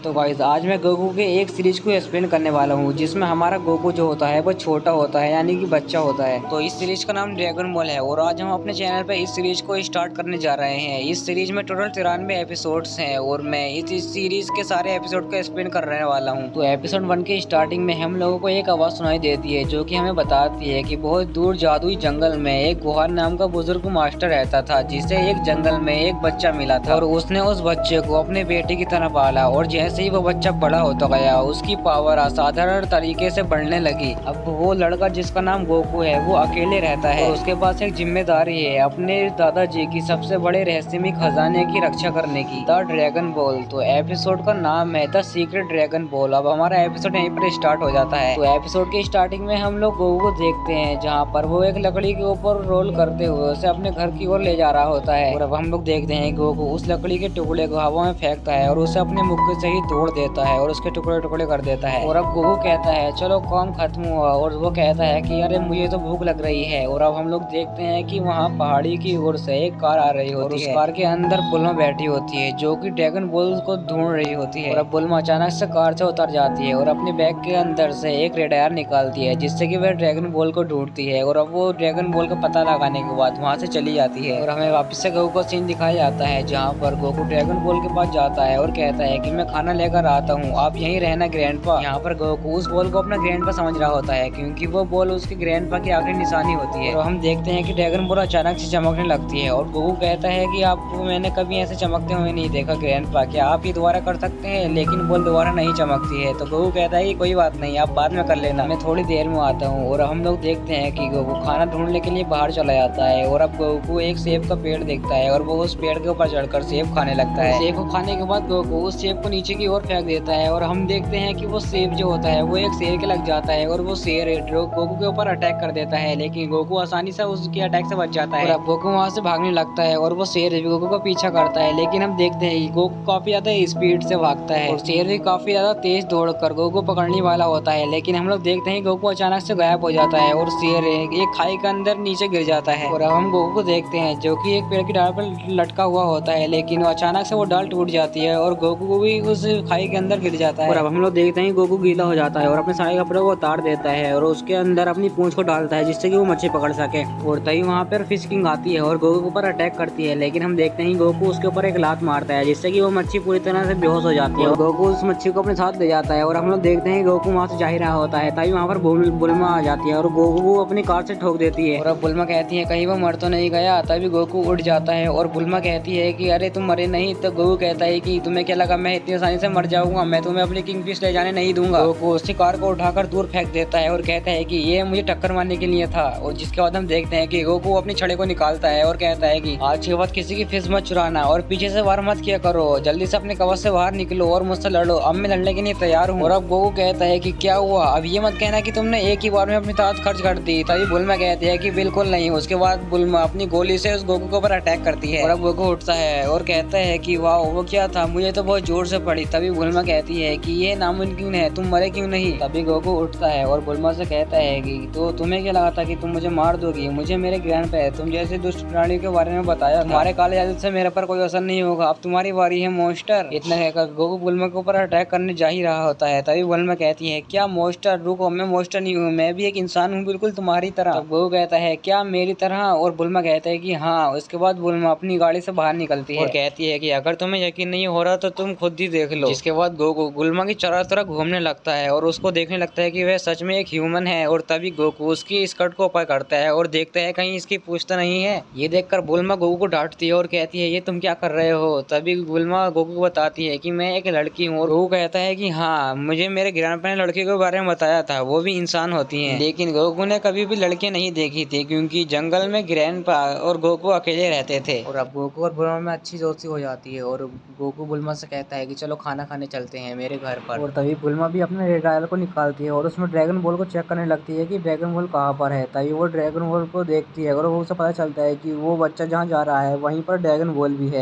तो गाइस आज मैं गोकू के एक सीरीज को एक्सप्लेन करने वाला हूँ जिसमें हमारा गोकू जो होता है वो छोटा होता है यानी कि बच्चा होता है। तो इस सीरीज का नाम ड्रैगन बॉल है और आज हम अपने चैनल पे इस सीरीज को स्टार्ट करने जा रहे हैं। इस सीरीज में टोटल 93 एपिसोड्स हैं और मैं इस सीरीज के सारे एपिसोड को एक्सप्लेन करने वाला हूँ। तो एपिसोड 1 के स्टार्टिंग में हम लोगों को एक आवाज सुनाई देती है जो कि हमें बताती है कि बहुत दूर जादुई जंगल में एक गुहार नाम का बुजुर्ग मास्टर रहता था जिसे एक जंगल में एक बच्चा मिला था और उसने उस बच्चे को अपने बेटे की तरह पाला और जैसे ही वो बच्चा बड़ा होता गया उसकी पावर असाधारण तरीके से बढ़ने लगी। अब वो लड़का जिसका नाम गोकू है वो अकेले रहता है और उसके पास एक जिम्मेदारी है अपने दादाजी की सबसे बड़े रहस्यमय खजाने की रक्षा करने की, द ड्रैगन बॉल। तो एपिसोड का नाम है द सीक्रेट ड्रैगन बॉल। अब हमारा एपिसोड यहीं पर स्टार्ट हो जाता है। तो एपिसोड की स्टार्टिंग में हम लोग गोकू को देखते हैं जहाँ पर वो एक लकड़ी के ऊपर रोल करते हुए उसे अपने घर की ओर ले जा रहा होता है और अब हम लोग देखते हैं गोकू उस लकड़ी के टुकड़े को हवा में फेंकता है और उसे अपने मुक्के से ही तोड़ देता है और उसके टुकड़े टुकड़े कर देता है। और अब गोकू कहता है चलो काम खत्म हुआ और वो कहता है कि अरे मुझे तो भूख लग रही है। और अब हम लोग देखते हैं कि वहाँ पहाड़ी की ओर से एक कार आ रही होती है। उस कार के अंदर बुल्मा बैठी होती है जो कि ड्रैगन बॉल को ढूंढ रही होती है। और अब बुल्मा अचानक से कार से उतर जाती है और अपने बैग के अंदर से एक रेडार निकालती है जिससे कि वह ड्रैगन बॉल को ढूंढती है और अब वो ड्रैगन बॉल का पता लगाने के बाद वहाँ से चली जाती है। और हमें वापस से गोकू का सीन दिखाया जाता है जहाँ पर गोकू ड्रैगन बॉल के पास जाता है और कहता है कि मैं खाना लेकर आता हूँ, आप यहीं रहना ग्रैंडपा। यहाँ पर गोकू उस बॉल को अपना ग्रैंडपा समझ रहा होता है क्योंकि वो बॉल उसके ग्रैंडपा की आखिरी निशानी होती है। और हम देखते हैं कि ड्रैगन बॉल अचानक से चमकने लगती है और गोकू कहता है कि आपको मैंने कभी ऐसे चमकते हुए नहीं देखा ग्रैंडपा, क्या आप ये दोबारा कर सकते हैं? लेकिन बॉल दोबारा नहीं चमकती है। तो गोकू कहता है कि कोई बात नहीं, आप बाद में कर लेना, मैं थोड़ी देर में आता हूँ। और हम लोग देखते हैं कि गोकू खाना ढूंढने के लिए बाहर चला जाता है और अब गोकू एक सेब का पेड़ देखता है और वो उस पेड़ के ऊपर चढ़कर सेब खाने लगता है। सेब को खाने के बाद गोकू उस सेब को नीचे की ओर फेंक देता है और हम देखते हैं कि वो सेब जो होता है वो एक शेर के लग जाता है और वो शेर गोकू के ऊपर अटैक कर देता है लेकिन गोकू आसानी से उसके अटैक से बच जाता है। और अब गोकू वहाँ से भागने लगता है और वो शेर भी गोकू का पीछा करता है लेकिन हम देखते हैं कि गोकू काफी ज्यादा स्पीड से भागता है और शेर भी काफी ज्यादा तेज दौड़कर गोकू पकड़ने वाला होता है। लेकिन हम लोग देखते हैं गोकू अचानक से गायब हो जाता है और शेर एक खाई के अंदर नीचे गिर जाता है। और अब हम गोकू को देखते हैं जो कि एक पेड़ की डाल पर लटका हुआ होता है लेकिन अचानक से वो डाल टूट जाती है और गोकू भी उस खाई के अंदर गिर जाता है। और अब हम लोग देखते हैं गोकू गीला हो जाता है और अपने सारे कपड़े को उतार देता है और उसके अंदर अपनी पूंछ को डालता है जिससे कि वो मच्छी पकड़ सके। और तभी वहाँ पर फिश किंग आती है और गोकू के ऊपर अटैक करती है लेकिन हम देखते हैं गोकू उसके ऊपर एक लात मारता है जिससे कि वो मच्छी पूरी तरह से बेहोश हो जाती है और गोकू उस मच्छी को अपने साथ ले जाता है। और हम लोग देखते हैं गोकू वहाँ से जा ही रहा होता है तभी वहाँ पर बुल्मा आ जाती है और गोकू अपनी कार से ठोक देती है। और अब बुल्मा कहती है कहीं वो मर तो नहीं गया। तभी गोकू उठ जाता है और बुल्मा कहती है कि अरे तुम मरे नहीं। तो गोकू कहता है कि तुम्हें क्या लगा मैं इतनी आसानी से मर जाऊंगा, मैं तुम्हें अपनी किंग फिश ले जाने नहीं दूंगा। गोकू उसकी कार को उठाकर दूर फेंक देता है और कहता है कि ये मुझे टक्कर मारने के लिए था। और जिसके बाद हम देखते हैं कि गोकू अपनी छड़े को निकालता है और कहता है कि आज के बाद किसी की फिश मत चुराना और पीछे से वार मत किया करो, जल्दी से अपने कवच से बाहर निकलो और मुझसे लड़ो, अब मैं लड़ने के लिए तैयार हूँ। और अब गोकू कहता है कि क्या हुआ, अब ये मत कहना कि तुमने एक ही बार में अपनी ताकत खर्च कर दी। तभी बुल्मा कहती है कि बिल्कुल नहीं। उसके बाद बुल्मा अपनी गोली से उस गोकू के ऊपर अटैक करती है और अब गोकू उठता है और कहता है कि वाह वो क्या था, मुझे तो बहुत जोर से पड़ी। तभी बुल्मा कहती है कि ये नामुमकिन है, तुम मरे क्यों नहीं। तभी गोकू उठता है और बुल्मा से कहता है कि तो तुम्हें क्या लगा था कि तुम मुझे मार दोगी, मुझे मेरे ज्ञान पे है, तुम जैसे दुष्ट प्राणी के बारे में बताया, तुम्हारे काले जादू से मेरे पर कोई असर नहीं होगा, अब तुम्हारी बारी है मोस्टर। इतना कहकर गोकू बुल्मा के ऊपर अटैक करने जा ही रहा होता है। तभी बुल्मा कहती है क्या मोस्टर, रुको मैं मोस्टर नहीं हूँ, मैं भी एक इंसान हूँ बिल्कुल तुम्हारी तरह। तब गोकू कहता है क्या मेरी तरह, और बुल्मा कहता है कि हाँ। उसके बाद बुल्मा अपनी गाड़ी से बाहर निकलती है और कहती है कि अगर तुम्हें यकीन नहीं हो रहा तो तुम खुद ही देख लो। जिसके बाद गोकू बुल्मा की चारों तरफ घूमने लगता है और उसको देखने लगता है कि वह सच में एक ह्यूमन है। और तभी गोकू उसकी स्कर्ट को ऊपर करता है और देखता है कहीं इसकी पूंछ तो नहीं है। ये देखकर बुल्मा गोकू को डांटती है और कहती है ये तुम क्या कर रहे हो। तभी बुल्मा गोकू को बताती है कि मैं एक लड़की हूँ और गोकू कहता है कि हाँ मुझे मेरे ग्रैंडपा ने लड़की के बारे में बताया था, वो भी इंसान होती है। लेकिन गोकू ने कभी भी लड़कियां नहीं देखी थी क्योंकि जंगल में ग्रैंडपा और गोकू अकेले रहते थे। और अब गोकू और बुल्मा में अच्छी दोस्ती हो जाती है और गोकू बुल्मा से कहता है कि चलो खाना खाने चलते हैं मेरे घर पर। और तभी बुल्मा भी अपने रेडार को निकालती है और उसमें ड्रैगन बॉल को चेक करने लगती है कि ड्रैगन बॉल कहाँ पर है। तभी वो ड्रैगन बॉल को देखती है और उसे पता चलता है कि वो बच्चा जहाँ जा रहा है वहीं पर ड्रैगन बॉल भी है।